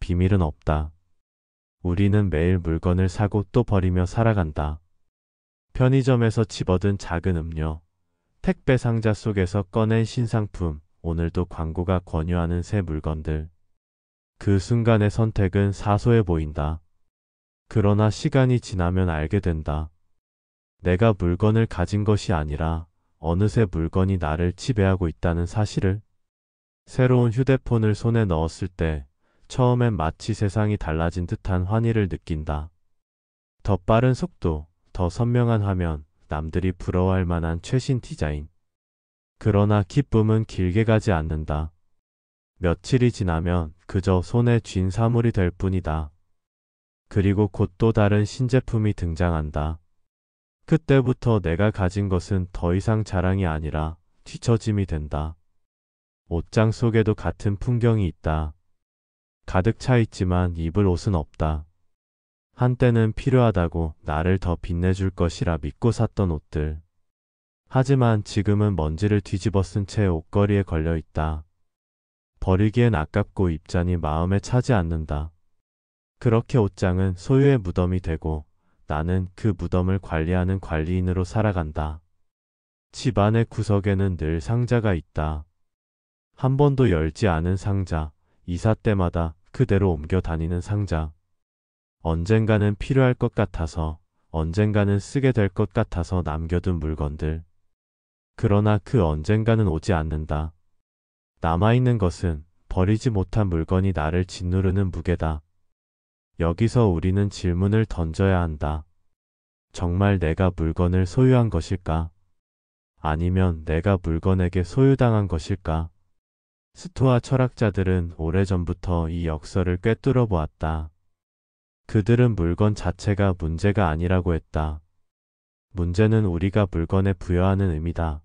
비밀은 없다. 우리는 매일 물건을 사고 또 버리며 살아간다. 편의점에서 집어든 작은 음료, 택배 상자 속에서 꺼낸 신상품, 오늘도 광고가 권유하는 새 물건들. 그 순간의 선택은 사소해 보인다. 그러나 시간이 지나면 알게 된다. 내가 물건을 가진 것이 아니라 어느새 물건이 나를 지배하고 있다는 사실을. 새로운 휴대폰을 손에 넣었을 때 처음엔 마치 세상이 달라진 듯한 환희를 느낀다. 더 빠른 속도, 더 선명한 화면, 남들이 부러워할 만한 최신 디자인. 그러나 기쁨은 길게 가지 않는다. 며칠이 지나면 그저 손에 쥔 사물이 될 뿐이다. 그리고 곧 또 다른 신제품이 등장한다. 그때부터 내가 가진 것은 더 이상 자랑이 아니라 뒤처짐이 된다. 옷장 속에도 같은 풍경이 있다. 가득 차 있지만 입을 옷은 없다. 한때는 필요하다고 나를 더 빛내줄 것이라 믿고 샀던 옷들. 하지만 지금은 먼지를 뒤집어 쓴 채 옷걸이에 걸려 있다. 버리기엔 아깝고 입자니 마음에 차지 않는다. 그렇게 옷장은 소유의 무덤이 되고 나는 그 무덤을 관리하는 관리인으로 살아간다. 집 안의 구석에는 늘 상자가 있다. 한 번도 열지 않은 상자, 이사 때마다 그대로 옮겨 다니는 상자. 언젠가는 필요할 것 같아서, 언젠가는 쓰게 될 것 같아서 남겨둔 물건들. 그러나 그 언젠가는 오지 않는다. 남아있는 것은 버리지 못한 물건이 나를 짓누르는 무게다. 여기서 우리는 질문을 던져야 한다. 정말 내가 물건을 소유한 것일까? 아니면 내가 물건에게 소유당한 것일까? 스토아 철학자들은 오래전부터 이 역설을 꿰뚫어 보았다. 그들은 물건 자체가 문제가 아니라고 했다. 문제는 우리가 물건에 부여하는 의미다.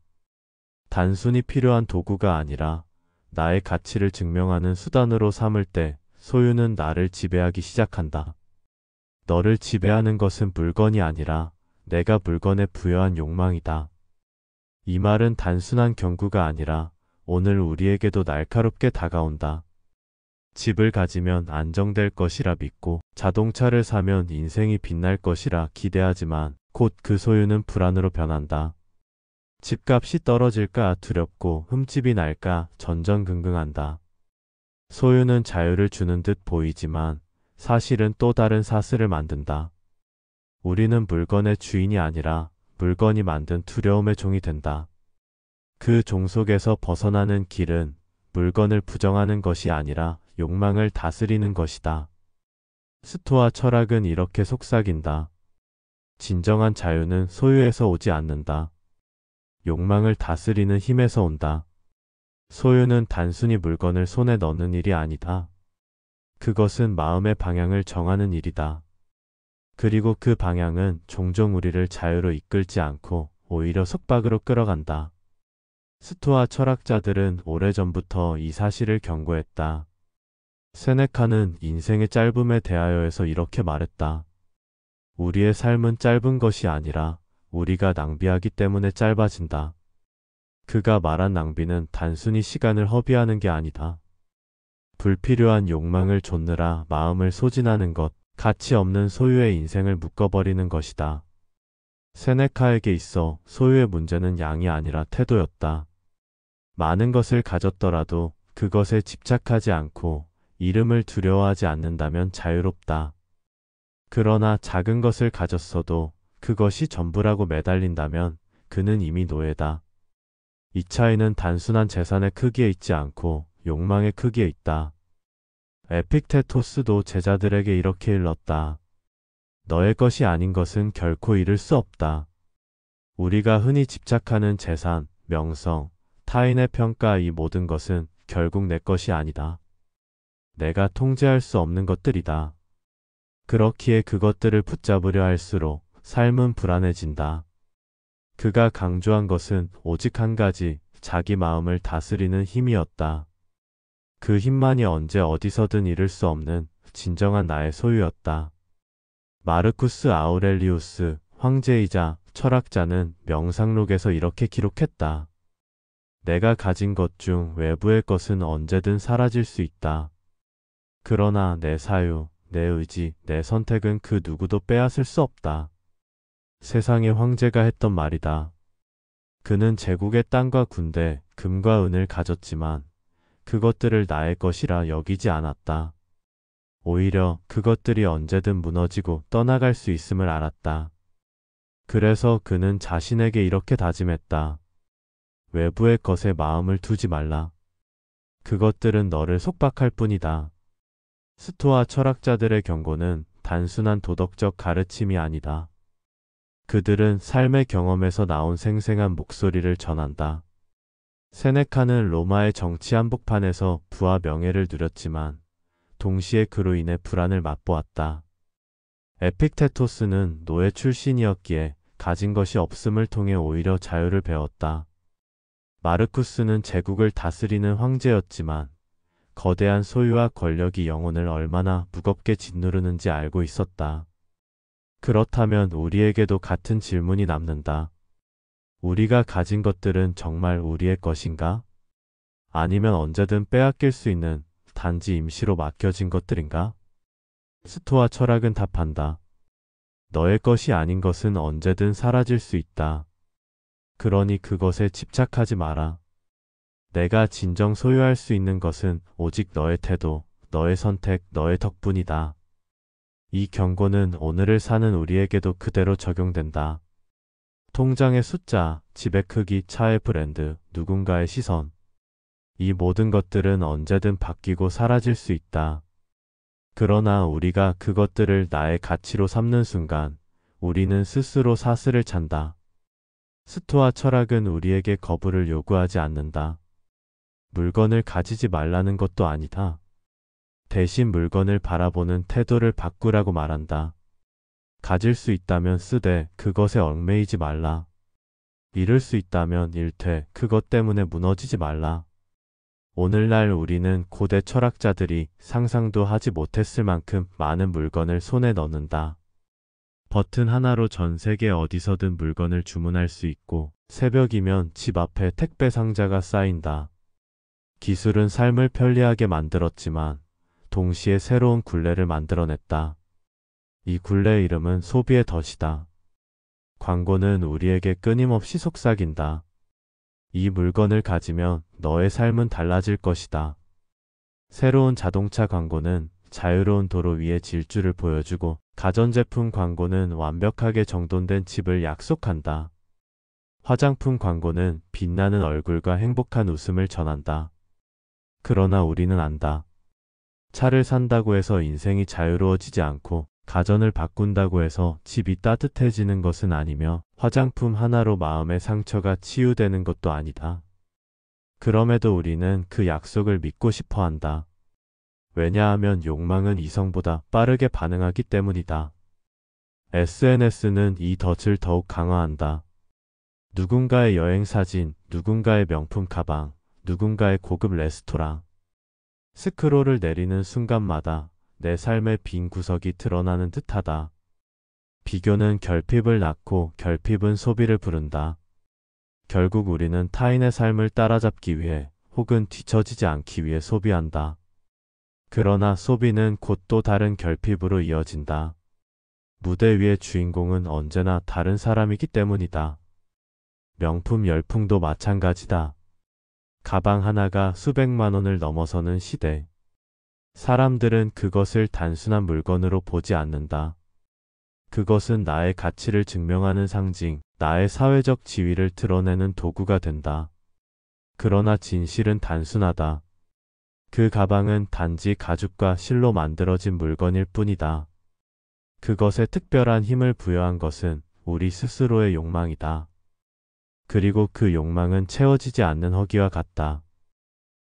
단순히 필요한 도구가 아니라 나의 가치를 증명하는 수단으로 삼을 때 소유는 나를 지배하기 시작한다. 너를 지배하는 것은 물건이 아니라 내가 물건에 부여한 욕망이다. 이 말은 단순한 경고가 아니라 오늘 우리에게도 날카롭게 다가온다. 집을 가지면 안정될 것이라 믿고 자동차를 사면 인생이 빛날 것이라 기대하지만 곧 그 소유는 불안으로 변한다. 집값이 떨어질까 두렵고 흠집이 날까 전전긍긍한다. 소유는 자유를 주는 듯 보이지만 사실은 또 다른 사슬을 만든다. 우리는 물건의 주인이 아니라 물건이 만든 두려움의 종이 된다. 그 종 속에서 벗어나는 길은 물건을 부정하는 것이 아니라 욕망을 다스리는 것이다. 스토아 철학은 이렇게 속삭인다. 진정한 자유는 소유에서 오지 않는다. 욕망을 다스리는 힘에서 온다. 소유는 단순히 물건을 손에 넣는 일이 아니다. 그것은 마음의 방향을 정하는 일이다. 그리고 그 방향은 종종 우리를 자유로 이끌지 않고 오히려 속박으로 끌어간다. 스토아 철학자들은 오래전부터 이 사실을 경고했다. 세네카는 인생의 짧음에 대하여에서 이렇게 말했다. 우리의 삶은 짧은 것이 아니라 우리가 낭비하기 때문에 짧아진다. 그가 말한 낭비는 단순히 시간을 허비하는 게 아니다. 불필요한 욕망을 좇느라 마음을 소진하는 것, 가치 없는 소유의 인생을 묶어버리는 것이다. 세네카에게 있어 소유의 문제는 양이 아니라 태도였다. 많은 것을 가졌더라도 그것에 집착하지 않고 이름을 두려워하지 않는다면 자유롭다. 그러나 작은 것을 가졌어도 그것이 전부라고 매달린다면 그는 이미 노예다. 이 차이는 단순한 재산의 크기에 있지 않고 욕망의 크기에 있다. 에픽테토스도 제자들에게 이렇게 일렀다. 너의 것이 아닌 것은 결코 잃을 수 없다. 우리가 흔히 집착하는 재산, 명성, 타인의 평가 이 모든 것은 결국 내 것이 아니다. 내가 통제할 수 없는 것들이다. 그렇기에 그것들을 붙잡으려 할수록 삶은 불안해진다. 그가 강조한 것은 오직 한 가지, 자기 마음을 다스리는 힘이었다. 그 힘만이 언제 어디서든 잃을 수 없는 진정한 나의 소유였다. 마르쿠스 아우렐리우스, 황제이자 철학자는 명상록에서 이렇게 기록했다. 내가 가진 것 중 외부의 것은 언제든 사라질 수 있다. 그러나 내 사유, 내 의지, 내 선택은 그 누구도 빼앗을 수 없다. 세상의 황제가 했던 말이다. 그는 제국의 땅과 군대, 금과 은을 가졌지만 그것들을 나의 것이라 여기지 않았다. 오히려 그것들이 언제든 무너지고 떠나갈 수 있음을 알았다. 그래서 그는 자신에게 이렇게 다짐했다. 외부의 것에 마음을 두지 말라. 그것들은 너를 속박할 뿐이다. 스토아 철학자들의 경고는 단순한 도덕적 가르침이 아니다. 그들은 삶의 경험에서 나온 생생한 목소리를 전한다. 세네카는 로마의 정치 한복판에서 부와 명예를 누렸지만 동시에 그로 인해 불안을 맛보았다. 에픽테토스는 노예 출신이었기에 가진 것이 없음을 통해 오히려 자유를 배웠다. 마르쿠스는 제국을 다스리는 황제였지만 거대한 소유와 권력이 영혼을 얼마나 무겁게 짓누르는지 알고 있었다. 그렇다면 우리에게도 같은 질문이 남는다. 우리가 가진 것들은 정말 우리의 것인가? 아니면 언제든 빼앗길 수 있는 단지 임시로 맡겨진 것들인가? 스토아 철학은 답한다. 너의 것이 아닌 것은 언제든 사라질 수 있다. 그러니 그것에 집착하지 마라. 내가 진정 소유할 수 있는 것은 오직 너의 태도, 너의 선택, 너의 덕분이다. 이 경고는 오늘을 사는 우리에게도 그대로 적용된다. 통장의 숫자, 집의 크기, 차의 브랜드, 누군가의 시선. 이 모든 것들은 언제든 바뀌고 사라질 수 있다. 그러나 우리가 그것들을 나의 가치로 삼는 순간 우리는 스스로 사슬을 찬다. 스토아 철학은 우리에게 거부를 요구하지 않는다. 물건을 가지지 말라는 것도 아니다. 대신 물건을 바라보는 태도를 바꾸라고 말한다. 가질 수 있다면 쓰되 그것에 얽매이지 말라. 잃을 수 있다면 잃되 그것 때문에 무너지지 말라. 오늘날 우리는 고대 철학자들이 상상도 하지 못했을 만큼 많은 물건을 손에 넣는다. 버튼 하나로 전 세계 어디서든 물건을 주문할 수 있고 새벽이면 집 앞에 택배 상자가 쌓인다. 기술은 삶을 편리하게 만들었지만 동시에 새로운 굴레를 만들어냈다. 이 굴레의 이름은 소비의 덫이다. 광고는 우리에게 끊임없이 속삭인다. 이 물건을 가지면 너의 삶은 달라질 것이다. 새로운 자동차 광고는 자유로운 도로 위의 질주를 보여주고 가전제품 광고는 완벽하게 정돈된 집을 약속한다. 화장품 광고는 빛나는 얼굴과 행복한 웃음을 전한다. 그러나 우리는 안다. 차를 산다고 해서 인생이 자유로워지지 않고 가전을 바꾼다고 해서 집이 따뜻해지는 것은 아니며 화장품 하나로 마음의 상처가 치유되는 것도 아니다. 그럼에도 우리는 그 약속을 믿고 싶어 한다. 왜냐하면 욕망은 이성보다 빠르게 반응하기 때문이다. SNS는 이 덫을 더욱 강화한다. 누군가의 여행 사진, 누군가의 명품 가방, 누군가의 고급 레스토랑. 스크롤을 내리는 순간마다 내 삶의 빈 구석이 드러나는 듯하다. 비교는 결핍을 낳고 결핍은 소비를 부른다. 결국 우리는 타인의 삶을 따라잡기 위해 혹은 뒤처지지 않기 위해 소비한다. 그러나 소비는 곧 또 다른 결핍으로 이어진다. 무대 위의 주인공은 언제나 다른 사람이기 때문이다. 명품 열풍도 마찬가지다. 가방 하나가 수백만 원을 넘어서는 시대. 사람들은 그것을 단순한 물건으로 보지 않는다. 그것은 나의 가치를 증명하는 상징, 나의 사회적 지위를 드러내는 도구가 된다. 그러나 진실은 단순하다. 그 가방은 단지 가죽과 실로 만들어진 물건일 뿐이다. 그것에 특별한 힘을 부여한 것은 우리 스스로의 욕망이다. 그리고 그 욕망은 채워지지 않는 허기와 같다.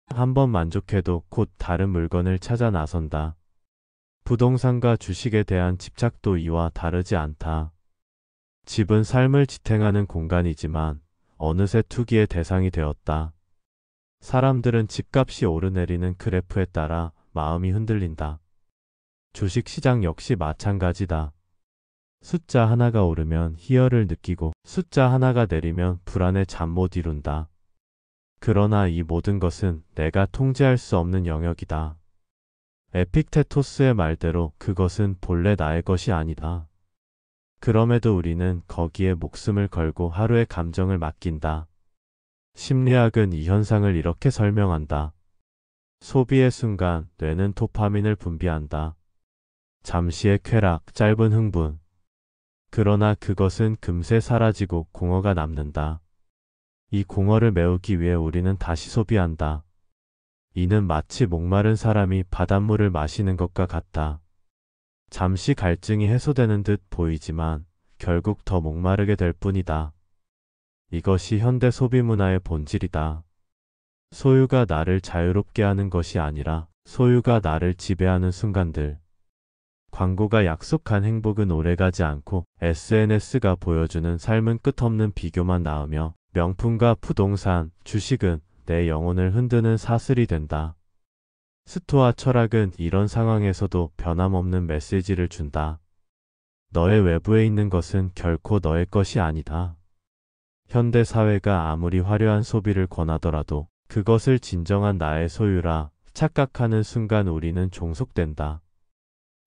한 번 만족해도 곧 다른 물건을 찾아 나선다. 부동산과 주식에 대한 집착도 이와 다르지 않다. 집은 삶을 지탱하는 공간이지만 어느새 투기의 대상이 되었다. 사람들은 집값이 오르내리는 그래프에 따라 마음이 흔들린다. 주식시장 역시 마찬가지다. 숫자 하나가 오르면 희열을 느끼고 숫자 하나가 내리면 불안에 잠 못 이룬다. 그러나 이 모든 것은 내가 통제할 수 없는 영역이다. 에픽테토스의 말대로 그것은 본래 나의 것이 아니다. 그럼에도 우리는 거기에 목숨을 걸고 하루의 감정을 맡긴다. 심리학은 이 현상을 이렇게 설명한다. 소비의 순간 뇌는 도파민을 분비한다. 잠시의 쾌락, 짧은 흥분. 그러나 그것은 금세 사라지고 공허가 남는다. 이 공허를 메우기 위해 우리는 다시 소비한다. 이는 마치 목마른 사람이 바닷물을 마시는 것과 같다. 잠시 갈증이 해소되는 듯 보이지만 결국 더 목마르게 될 뿐이다. 이것이 현대 소비 문화의 본질이다. 소유가 나를 자유롭게 하는 것이 아니라 소유가 나를 지배하는 순간들. 광고가 약속한 행복은 오래가지 않고 SNS가 보여주는 삶은 끝없는 비교만 낳으며 명품과 부동산, 주식은 내 영혼을 흔드는 사슬이 된다. 스토아 철학은 이런 상황에서도 변함없는 메시지를 준다. 너의 외부에 있는 것은 결코 너의 것이 아니다. 현대 사회가 아무리 화려한 소비를 권하더라도 그것을 진정한 나의 소유라 착각하는 순간 우리는 종속된다.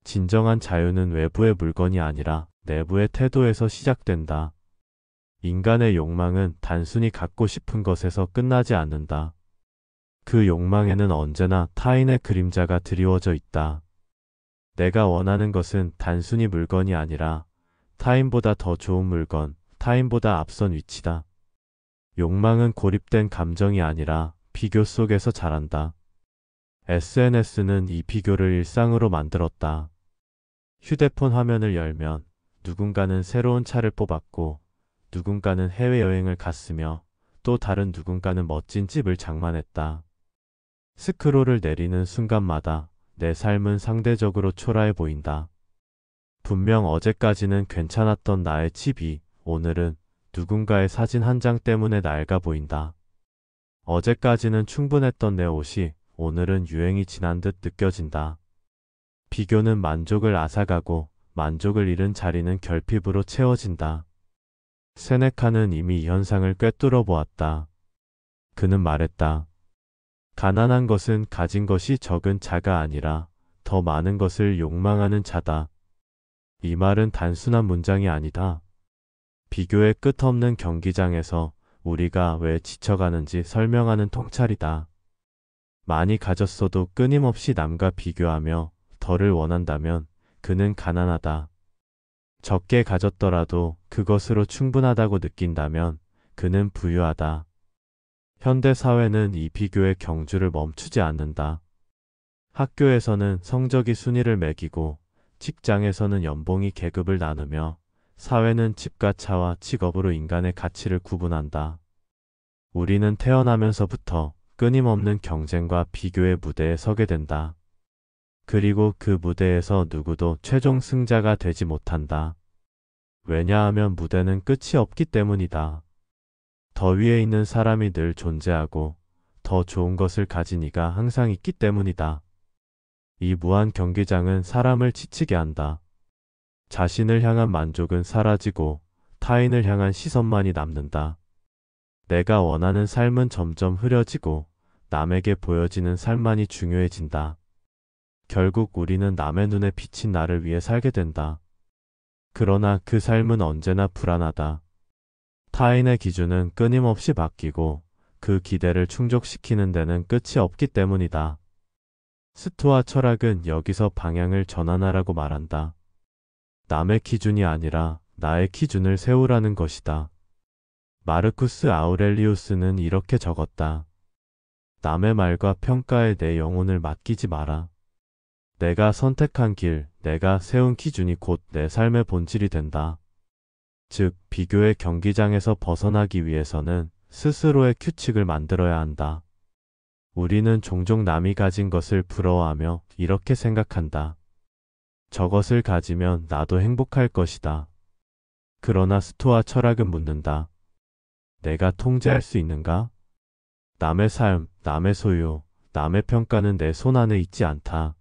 진정한 자유는 외부의 물건이 아니라 내부의 태도에서 시작된다. 인간의 욕망은 단순히 갖고 싶은 것에서 끝나지 않는다. 그 욕망에는 언제나 타인의 그림자가 드리워져 있다. 내가 원하는 것은 단순히 물건이 아니라 타인보다 더 좋은 물건, 타인보다 앞선 위치다. 욕망은 고립된 감정이 아니라 비교 속에서 자란다. SNS는 이 비교를 일상으로 만들었다. 휴대폰 화면을 열면 누군가는 새로운 차를 뽑았고 누군가는 해외여행을 갔으며 또 다른 누군가는 멋진 집을 장만했다. 스크롤을 내리는 순간마다 내 삶은 상대적으로 초라해 보인다. 분명 어제까지는 괜찮았던 나의 집이 오늘은 누군가의 사진 한 장 때문에 낡아 보인다. 어제까지는 충분했던 내 옷이 오늘은 유행이 지난 듯 느껴진다. 비교는 만족을 앗아가고 만족을 잃은 자리는 결핍으로 채워진다. 세네카는 이미 이 현상을 꿰뚫어 보았다. 그는 말했다. 가난한 것은 가진 것이 적은 자가 아니라 더 많은 것을 욕망하는 자다. 이 말은 단순한 문장이 아니다. 비교의 끝없는 경기장에서 우리가 왜 지쳐가는지 설명하는 통찰이다. 많이 가졌어도 끊임없이 남과 비교하며 덜을 원한다면 그는 가난하다. 적게 가졌더라도 그것으로 충분하다고 느낀다면 그는 부유하다. 현대 사회는 이 비교의 경주를 멈추지 않는다. 학교에서는 성적이 순위를 매기고 직장에서는 연봉이 계급을 나누며 사회는 집과 차와 직업으로 인간의 가치를 구분한다. 우리는 태어나면서부터 끊임없는 경쟁과 비교의 무대에 서게 된다. 그리고 그 무대에서 누구도 최종 승자가 되지 못한다. 왜냐하면 무대는 끝이 없기 때문이다. 더 위에 있는 사람이 늘 존재하고 더 좋은 것을 가진 이가 항상 있기 때문이다. 이 무한 경기장은 사람을 지치게 한다. 자신을 향한 만족은 사라지고 타인을 향한 시선만이 남는다. 내가 원하는 삶은 점점 흐려지고 남에게 보여지는 삶만이 중요해진다. 결국 우리는 남의 눈에 비친 나를 위해 살게 된다. 그러나 그 삶은 언제나 불안하다. 타인의 기준은 끊임없이 바뀌고 그 기대를 충족시키는 데는 끝이 없기 때문이다. 스토아 철학은 여기서 방향을 전환하라고 말한다. 남의 기준이 아니라 나의 기준을 세우라는 것이다. 마르쿠스 아우렐리우스는 이렇게 적었다. 남의 말과 평가에 내 영혼을 맡기지 마라. 내가 선택한 길, 내가 세운 기준이 곧 내 삶의 본질이 된다. 즉, 비교의 경기장에서 벗어나기 위해서는 스스로의 규칙을 만들어야 한다. 우리는 종종 남이 가진 것을 부러워하며 이렇게 생각한다. 저것을 가지면 나도 행복할 것이다. 그러나 스토아 철학은 묻는다. 내가 통제할 수 있는가? 남의 삶, 남의 소유, 남의 평가는 내 손 안에 있지 않다.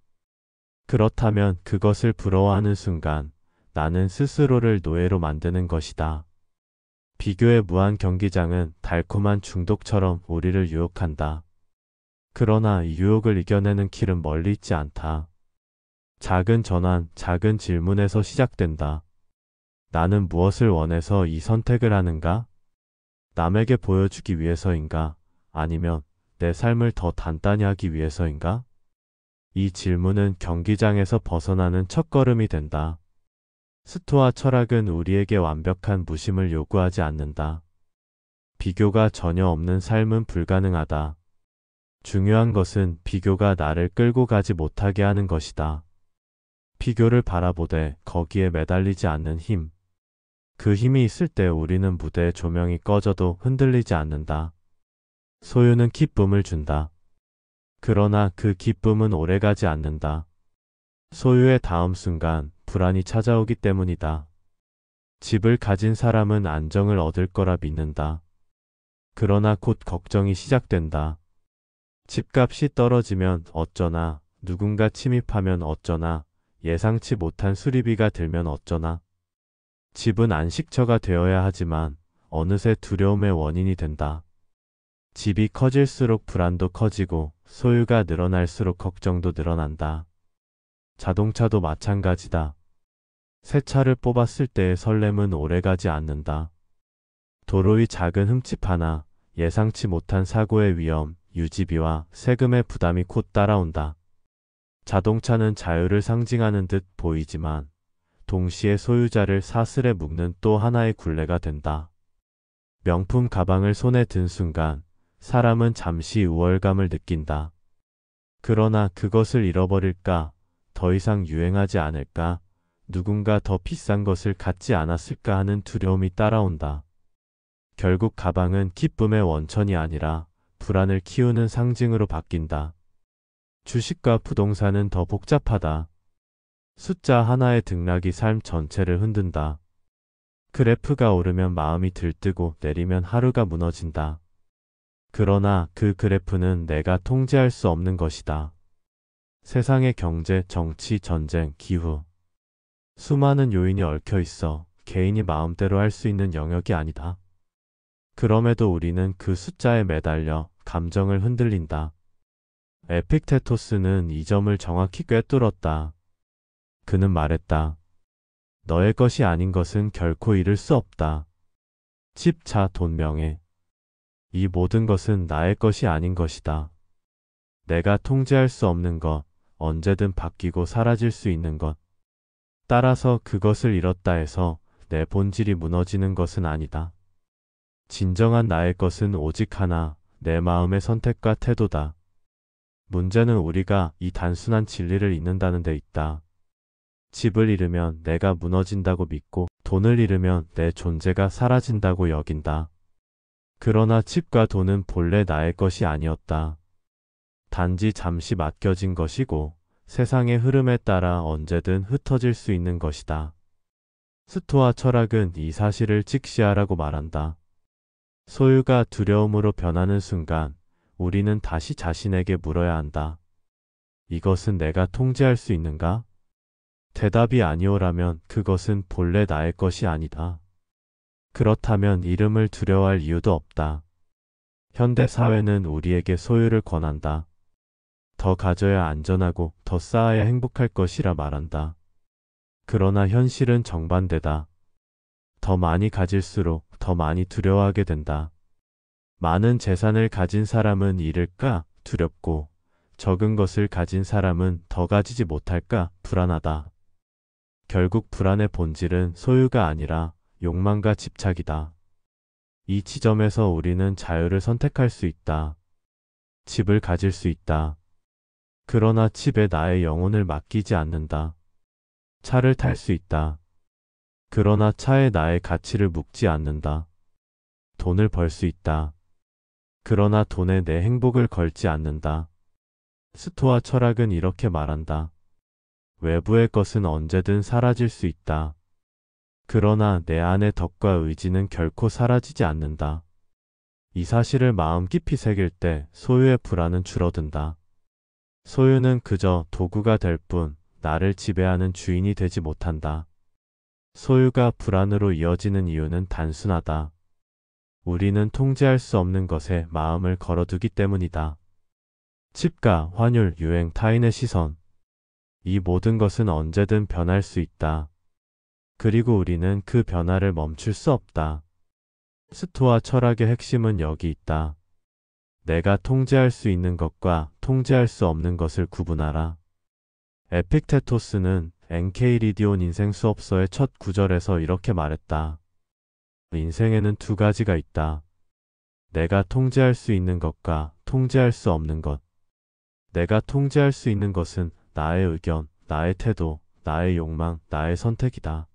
그렇다면 그것을 부러워하는 순간 나는 스스로를 노예로 만드는 것이다. 비교의 무한 경기장은 달콤한 중독처럼 우리를 유혹한다. 그러나 이 유혹을 이겨내는 길은 멀리 있지 않다. 작은 전환, 작은 질문에서 시작된다. 나는 무엇을 원해서 이 선택을 하는가? 남에게 보여주기 위해서인가? 아니면 내 삶을 더 단단히 하기 위해서인가? 이 질문은 경기장에서 벗어나는 첫걸음이 된다. 스토아 철학은 우리에게 완벽한 무심을 요구하지 않는다. 비교가 전혀 없는 삶은 불가능하다. 중요한 것은 비교가 나를 끌고 가지 못하게 하는 것이다. 비교를 바라보되 거기에 매달리지 않는 힘. 그 힘이 있을 때 우리는 무대의 조명이 꺼져도 흔들리지 않는다. 소유는 기쁨을 준다. 그러나 그 기쁨은 오래가지 않는다. 소유의 다음 순간 불안이 찾아오기 때문이다. 집을 가진 사람은 안정을 얻을 거라 믿는다. 그러나 곧 걱정이 시작된다. 집값이 떨어지면 어쩌나, 누군가 침입하면 어쩌나, 예상치 못한 수리비가 들면 어쩌나. 집은 안식처가 되어야 하지만 어느새 두려움의 원인이 된다. 집이 커질수록 불안도 커지고 소유가 늘어날수록 걱정도 늘어난다. 자동차도 마찬가지다. 새 차를 뽑았을 때의 설렘은 오래가지 않는다. 도로 위 작은 흠집 하나, 예상치 못한 사고의 위험, 유지비와 세금의 부담이 곧 따라온다. 자동차는 자유를 상징하는 듯 보이지만 동시에 소유자를 사슬에 묶는 또 하나의 굴레가 된다. 명품 가방을 손에 든 순간 사람은 잠시 우월감을 느낀다. 그러나 그것을 잃어버릴까? 더 이상 유행하지 않을까? 누군가 더 비싼 것을 갖지 않았을까 하는 두려움이 따라온다. 결국 가방은 기쁨의 원천이 아니라 불안을 키우는 상징으로 바뀐다. 주식과 부동산은 더 복잡하다. 숫자 하나의 등락이 삶 전체를 흔든다. 그래프가 오르면 마음이 들뜨고 내리면 하루가 무너진다. 그러나 그 그래프는 내가 통제할 수 없는 것이다. 세상의 경제, 정치, 전쟁, 기후. 수많은 요인이 얽혀 있어 개인이 마음대로 할 수 있는 영역이 아니다. 그럼에도 우리는 그 숫자에 매달려 감정을 흔들린다. 에픽테토스는 이 점을 정확히 꿰뚫었다. 그는 말했다. 너의 것이 아닌 것은 결코 잃을 수 없다. 집, 차, 돈, 명예. 이 모든 것은 나의 것이 아닌 것이다. 내가 통제할 수 없는 것, 언제든 바뀌고 사라질 수 있는 것. 따라서 그것을 잃었다 해서 내 본질이 무너지는 것은 아니다. 진정한 나의 것은 오직 하나, 내 마음의 선택과 태도다. 문제는 우리가 이 단순한 진리를 잊는다는 데 있다. 집을 잃으면 내가 무너진다고 믿고 돈을 잃으면 내 존재가 사라진다고 여긴다. 그러나 집과 돈은 본래 나의 것이 아니었다. 단지 잠시 맡겨진 것이고 세상의 흐름에 따라 언제든 흩어질 수 있는 것이다. 스토아 철학은 이 사실을 직시하라고 말한다. 소유가 두려움으로 변하는 순간 우리는 다시 자신에게 물어야 한다. 이것은 내가 통제할 수 있는가? 대답이 아니오라면 그것은 본래 나의 것이 아니다. 그렇다면 이름을 두려워할 이유도 없다. 현대 사회는 우리에게 소유를 권한다. 더 가져야 안전하고 더 쌓아야 행복할 것이라 말한다. 그러나 현실은 정반대다. 더 많이 가질수록 더 많이 두려워하게 된다. 많은 재산을 가진 사람은 잃을까 두렵고 적은 것을 가진 사람은 더 가지지 못할까 불안하다. 결국 불안의 본질은 소유가 아니라 욕망과 집착이다. 이 지점에서 우리는 자유를 선택할 수 있다. 집을 가질 수 있다. 그러나 집에 나의 영혼을 맡기지 않는다. 차를 탈 수 있다. 그러나 차에 나의 가치를 묻지 않는다. 돈을 벌 수 있다. 그러나 돈에 내 행복을 걸지 않는다. 스토아 철학은 이렇게 말한다. 외부의 것은 언제든 사라질 수 있다. 그러나 내 안의 덕과 의지는 결코 사라지지 않는다. 이 사실을 마음 깊이 새길 때 소유의 불안은 줄어든다. 소유는 그저 도구가 될 뿐 나를 지배하는 주인이 되지 못한다. 소유가 불안으로 이어지는 이유는 단순하다. 우리는 통제할 수 없는 것에 마음을 걸어두기 때문이다. 집가, 환율, 유행, 타인의 시선. 이 모든 것은 언제든 변할 수 있다. 그리고 우리는 그 변화를 멈출 수 없다. 스토아 철학의 핵심은 여기 있다. 내가 통제할 수 있는 것과 통제할 수 없는 것을 구분하라. 에픽테토스는 엔케이리디온 인생 수업서의 첫 구절에서 이렇게 말했다. 인생에는 두 가지가 있다. 내가 통제할 수 있는 것과 통제할 수 없는 것. 내가 통제할 수 있는 것은 나의 의견, 나의 태도, 나의 욕망, 나의 선택이다.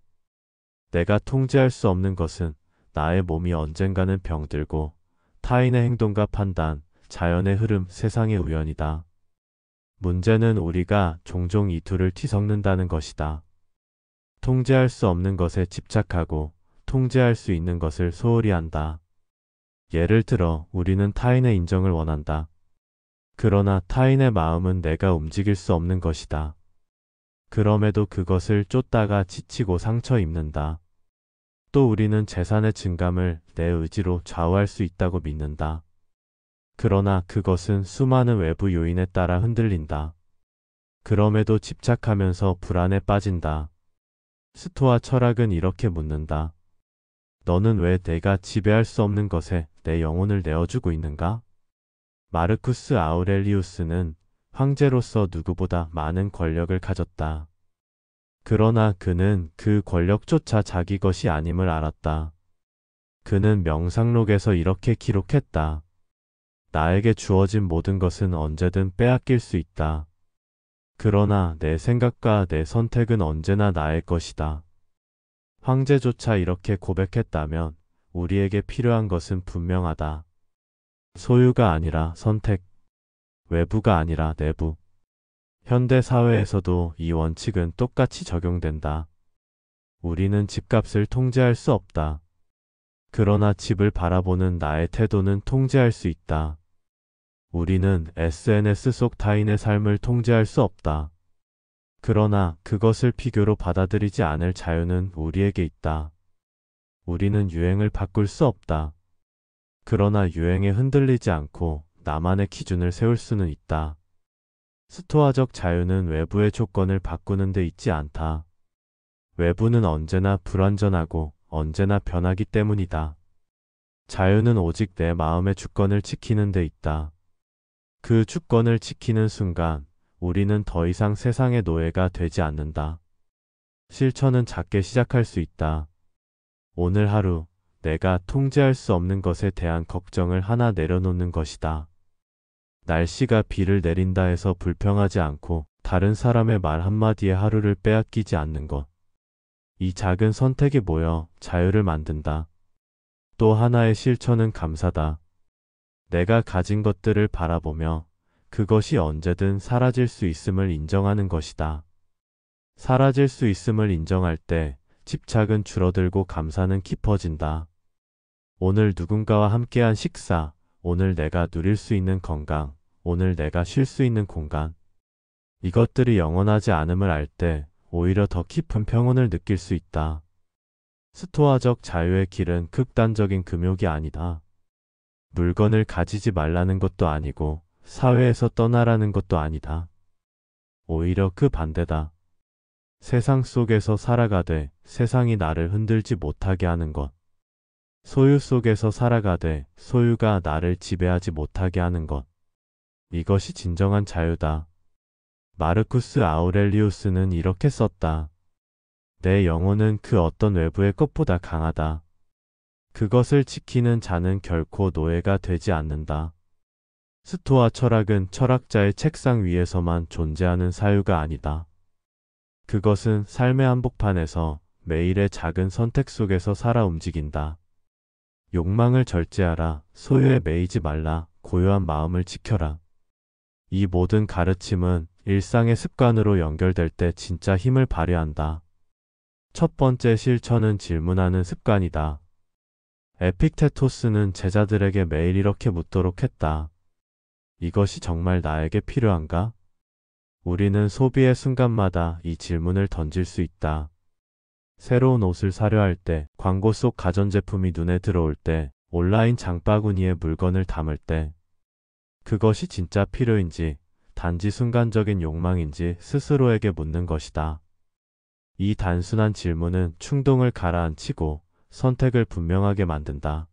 내가 통제할 수 없는 것은 나의 몸이 언젠가는 병들고 타인의 행동과 판단, 자연의 흐름, 세상의 우연이다. 문제는 우리가 종종 이 둘을 뒤섞는다는 것이다. 통제할 수 없는 것에 집착하고 통제할 수 있는 것을 소홀히 한다. 예를 들어 우리는 타인의 인정을 원한다. 그러나 타인의 마음은 내가 움직일 수 없는 것이다. 그럼에도 그것을 쫓다가 지치고 상처 입는다. 또 우리는 재산의 증감을 내 의지로 좌우할 수 있다고 믿는다. 그러나 그것은 수많은 외부 요인에 따라 흔들린다. 그럼에도 집착하면서 불안에 빠진다. 스토아 철학은 이렇게 묻는다. 너는 왜 내가 지배할 수 없는 것에 내 영혼을 내어주고 있는가? 마르쿠스 아우렐리우스는 황제로서 누구보다 많은 권력을 가졌다. 그러나 그는 그 권력조차 자기 것이 아님을 알았다. 그는 명상록에서 이렇게 기록했다. 나에게 주어진 모든 것은 언제든 빼앗길 수 있다. 그러나 내 생각과 내 선택은 언제나 나의 것이다. 황제조차 이렇게 고백했다면 우리에게 필요한 것은 분명하다. 소유가 아니라 선택, 외부가 아니라 내부. 현대 사회에서도 이 원칙은 똑같이 적용된다. 우리는 집값을 통제할 수 없다. 그러나 집을 바라보는 나의 태도는 통제할 수 있다. 우리는 SNS 속 타인의 삶을 통제할 수 없다. 그러나 그것을 피교로 받아들이지 않을 자유는 우리에게 있다. 우리는 유행을 바꿀 수 없다. 그러나 유행에 흔들리지 않고 나만의 기준을 세울 수는 있다. 스토아적 자유는 외부의 조건을 바꾸는 데 있지 않다. 외부는 언제나 불완전하고 언제나 변하기 때문이다. 자유는 오직 내 마음의 주권을 지키는 데 있다. 그 주권을 지키는 순간 우리는 더 이상 세상의 노예가 되지 않는다. 실천은 작게 시작할 수 있다. 오늘 하루 내가 통제할 수 없는 것에 대한 걱정을 하나 내려놓는 것이다. 날씨가 비를 내린다 해서 불평하지 않고 다른 사람의 말 한마디에 하루를 빼앗기지 않는 것. 이 작은 선택이 모여 자유를 만든다. 또 하나의 실천은 감사다. 내가 가진 것들을 바라보며 그것이 언제든 사라질 수 있음을 인정하는 것이다. 사라질 수 있음을 인정할 때 집착은 줄어들고 감사는 깊어진다. 오늘 누군가와 함께한 식사, 오늘 내가 누릴 수 있는 건강, 오늘 내가 쉴 수 있는 공간. 이것들이 영원하지 않음을 알 때 오히려 더 깊은 평온을 느낄 수 있다. 스토아적 자유의 길은 극단적인 금욕이 아니다. 물건을 가지지 말라는 것도 아니고 사회에서 떠나라는 것도 아니다. 오히려 그 반대다. 세상 속에서 살아가되 세상이 나를 흔들지 못하게 하는 것. 소유 속에서 살아가되 소유가 나를 지배하지 못하게 하는 것. 이것이 진정한 자유다. 마르쿠스 아우렐리우스는 이렇게 썼다. 내 영혼은 그 어떤 외부의 것보다 강하다. 그것을 지키는 자는 결코 노예가 되지 않는다. 스토아 철학은 철학자의 책상 위에서만 존재하는 사유가 아니다. 그것은 삶의 한복판에서 매일의 작은 선택 속에서 살아 움직인다. 욕망을 절제하라, 소유에 매이지 말라, 고요한 마음을 지켜라. 이 모든 가르침은 일상의 습관으로 연결될 때 진짜 힘을 발휘한다. 첫 번째 실천은 질문하는 습관이다. 에픽테토스는 제자들에게 매일 이렇게 묻도록 했다. 이것이 정말 나에게 필요한가? 우리는 소비의 순간마다 이 질문을 던질 수 있다. 새로운 옷을 사려 할 때, 광고 속 가전제품이 눈에 들어올 때, 온라인 장바구니에 물건을 담을 때, 그것이 진짜 필요인지, 단지 순간적인 욕망인지 스스로에게 묻는 것이다. 이 단순한 질문은 충동을 가라앉히고 선택을 분명하게 만든다.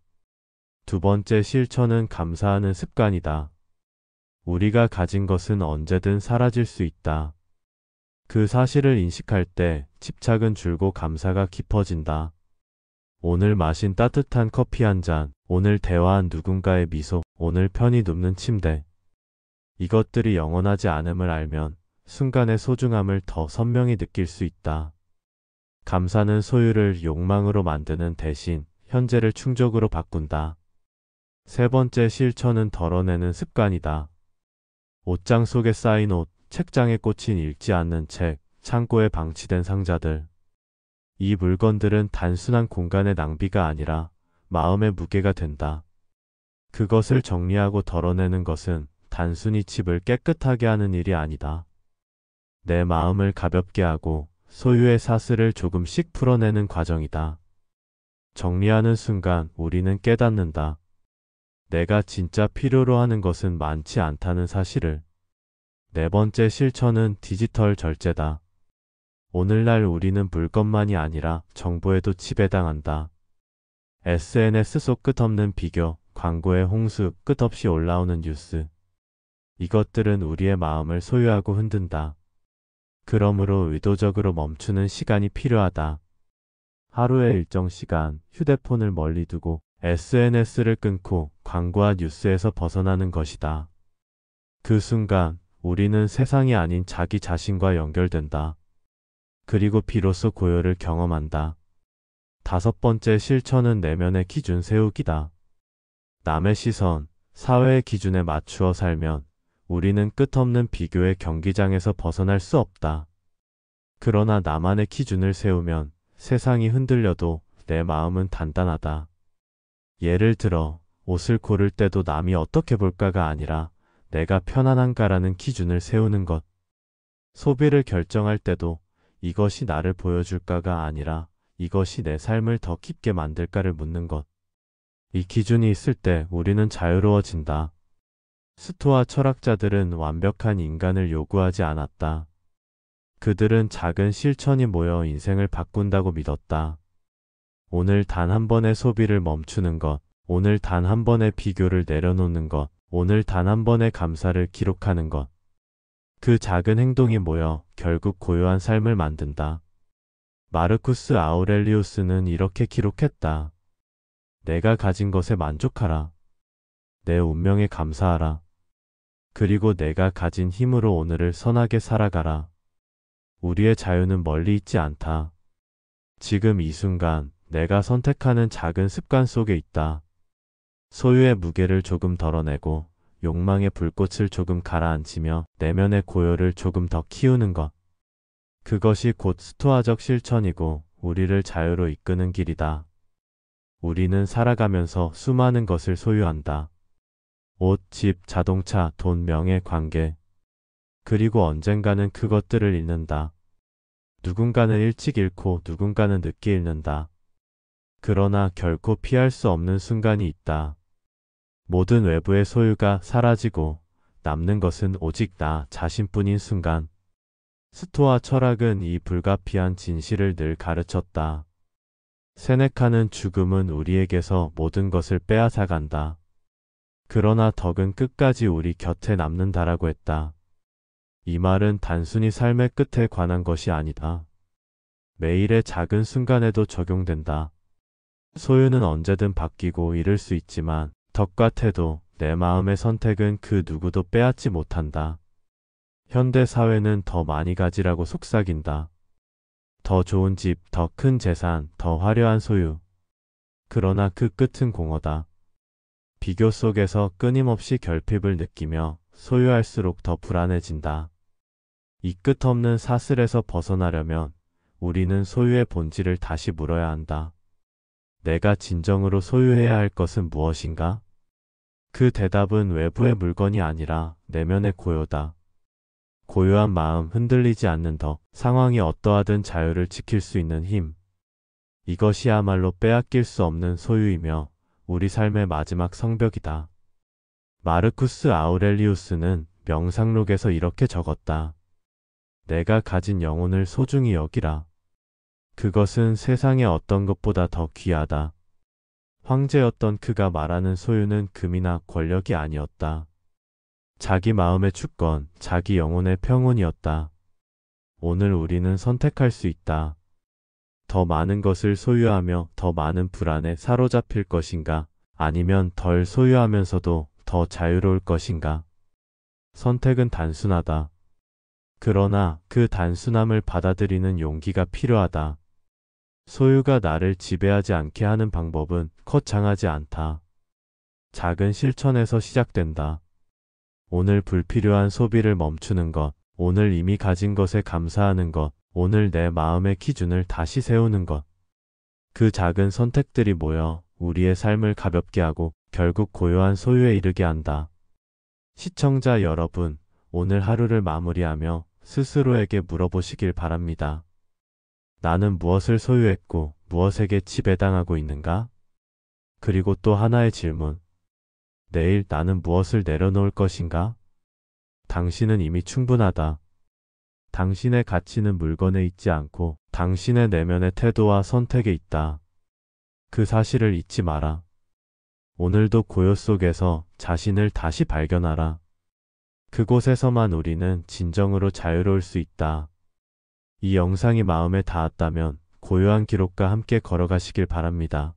두 번째 실천은 감사하는 습관이다. 우리가 가진 것은 언제든 사라질 수 있다. 그 사실을 인식할 때 집착은 줄고 감사가 깊어진다. 오늘 마신 따뜻한 커피 한 잔, 오늘 대화한 누군가의 미소, 오늘 편히 눕는 침대. 이것들이 영원하지 않음을 알면 순간의 소중함을 더 선명히 느낄 수 있다. 감사는 소유를 욕망으로 만드는 대신 현재를 충족으로 바꾼다. 세 번째 실천은 덜어내는 습관이다. 옷장 속에 쌓인 옷, 책장에 꽂힌 읽지 않는 책, 창고에 방치된 상자들. 이 물건들은 단순한 공간의 낭비가 아니라 마음의 무게가 된다. 그것을 정리하고 덜어내는 것은 단순히 집을 깨끗하게 하는 일이 아니다. 내 마음을 가볍게 하고 소유의 사슬을 조금씩 풀어내는 과정이다. 정리하는 순간 우리는 깨닫는다. 내가 진짜 필요로 하는 것은 많지 않다는 사실을. 네 번째 실천은 디지털 절제다. 오늘날 우리는 물건만이 아니라 정보에도 지배당한다. SNS 속 끝없는 비교, 광고의 홍수, 끝없이 올라오는 뉴스. 이것들은 우리의 마음을 소유하고 흔든다. 그러므로 의도적으로 멈추는 시간이 필요하다. 하루의 일정 시간, 휴대폰을 멀리 두고 SNS를 끊고 광고와 뉴스에서 벗어나는 것이다. 그 순간 우리는 세상이 아닌 자기 자신과 연결된다. 그리고 비로소 고요를 경험한다. 다섯 번째 실천은 내면의 기준 세우기다. 남의 시선, 사회의 기준에 맞추어 살면 우리는 끝없는 비교의 경기장에서 벗어날 수 없다. 그러나 나만의 기준을 세우면 세상이 흔들려도 내 마음은 단단하다. 예를 들어 옷을 고를 때도 남이 어떻게 볼까가 아니라 내가 편안한가라는 기준을 세우는 것. 소비를 결정할 때도 이것이 나를 보여줄까가 아니라 이것이 내 삶을 더 깊게 만들까를 묻는 것. 이 기준이 있을 때 우리는 자유로워진다. 스토아 철학자들은 완벽한 인간을 요구하지 않았다. 그들은 작은 실천이 모여 인생을 바꾼다고 믿었다. 오늘 단 한 번의 소비를 멈추는 것, 오늘 단 한 번의 비교를 내려놓는 것, 오늘 단 한 번의 감사를 기록하는 것. 그 작은 행동이 모여 결국 고요한 삶을 만든다. 마르쿠스 아우렐리우스는 이렇게 기록했다. 내가 가진 것에 만족하라. 내 운명에 감사하라. 그리고 내가 가진 힘으로 오늘을 선하게 살아가라. 우리의 자유는 멀리 있지 않다. 지금 이 순간 내가 선택하는 작은 습관 속에 있다. 소유의 무게를 조금 덜어내고 욕망의 불꽃을 조금 가라앉히며 내면의 고요를 조금 더 키우는 것. 그것이 곧 스토아적 실천이고 우리를 자유로 이끄는 길이다. 우리는 살아가면서 수많은 것을 소유한다. 옷, 집, 자동차, 돈, 명예, 관계. 그리고 언젠가는 그것들을 잃는다. 누군가는 일찍 잃고 누군가는 늦게 잃는다. 그러나 결코 피할 수 없는 순간이 있다. 모든 외부의 소유가 사라지고 남는 것은 오직 나 자신뿐인 순간. 스토아 철학은 이 불가피한 진실을 늘 가르쳤다. 세네카는 죽음은 우리에게서 모든 것을 빼앗아간다. 그러나 덕은 끝까지 우리 곁에 남는다라고 했다. 이 말은 단순히 삶의 끝에 관한 것이 아니다. 매일의 작은 순간에도 적용된다. 소유는 언제든 바뀌고 잃을 수 있지만 덕과 태도, 내 마음의 선택은 그 누구도 빼앗지 못한다. 현대 사회는 더 많이 가지라고 속삭인다. 더 좋은 집, 더 큰 재산, 더 화려한 소유. 그러나 그 끝은 공허다. 비교 속에서 끊임없이 결핍을 느끼며 소유할수록 더 불안해진다. 이 끝없는 사슬에서 벗어나려면 우리는 소유의 본질을 다시 물어야 한다. 내가 진정으로 소유해야 할 것은 무엇인가? 그 대답은 외부의 물건이 아니라 내면의 고요다. 고요한 마음, 흔들리지 않는 덕, 상황이 어떠하든 자유를 지킬 수 있는 힘. 이것이야말로 빼앗길 수 없는 소유이며 우리 삶의 마지막 성벽이다. 마르쿠스 아우렐리우스는 명상록에서 이렇게 적었다. 내가 가진 영혼을 소중히 여기라. 그것은 세상의 어떤 것보다 더 귀하다. 황제였던 그가 말하는 소유는 금이나 권력이 아니었다. 자기 마음의 주권, 자기 영혼의 평온이었다. 오늘 우리는 선택할 수 있다. 더 많은 것을 소유하며 더 많은 불안에 사로잡힐 것인가? 아니면 덜 소유하면서도 더 자유로울 것인가? 선택은 단순하다. 그러나 그 단순함을 받아들이는 용기가 필요하다. 소유가 나를 지배하지 않게 하는 방법은 거창하지 않다. 작은 실천에서 시작된다. 오늘 불필요한 소비를 멈추는 것, 오늘 이미 가진 것에 감사하는 것, 오늘 내 마음의 기준을 다시 세우는 것. 그 작은 선택들이 모여 우리의 삶을 가볍게 하고 결국 고요한 소유에 이르게 한다. 시청자 여러분, 오늘 하루를 마무리하며 스스로에게 물어보시길 바랍니다. 나는 무엇을 소유했고 무엇에게 지배당하고 있는가? 그리고 또 하나의 질문. 내일 나는 무엇을 내려놓을 것인가? 당신은 이미 충분하다. 당신의 가치는 물건에 있지 않고 당신의 내면의 태도와 선택에 있다. 그 사실을 잊지 마라. 오늘도 고요 속에서 자신을 다시 발견하라. 그곳에서만 우리는 진정으로 자유로울 수 있다. 이 영상이 마음에 닿았다면 고요한 기록과 함께 걸어가시길 바랍니다.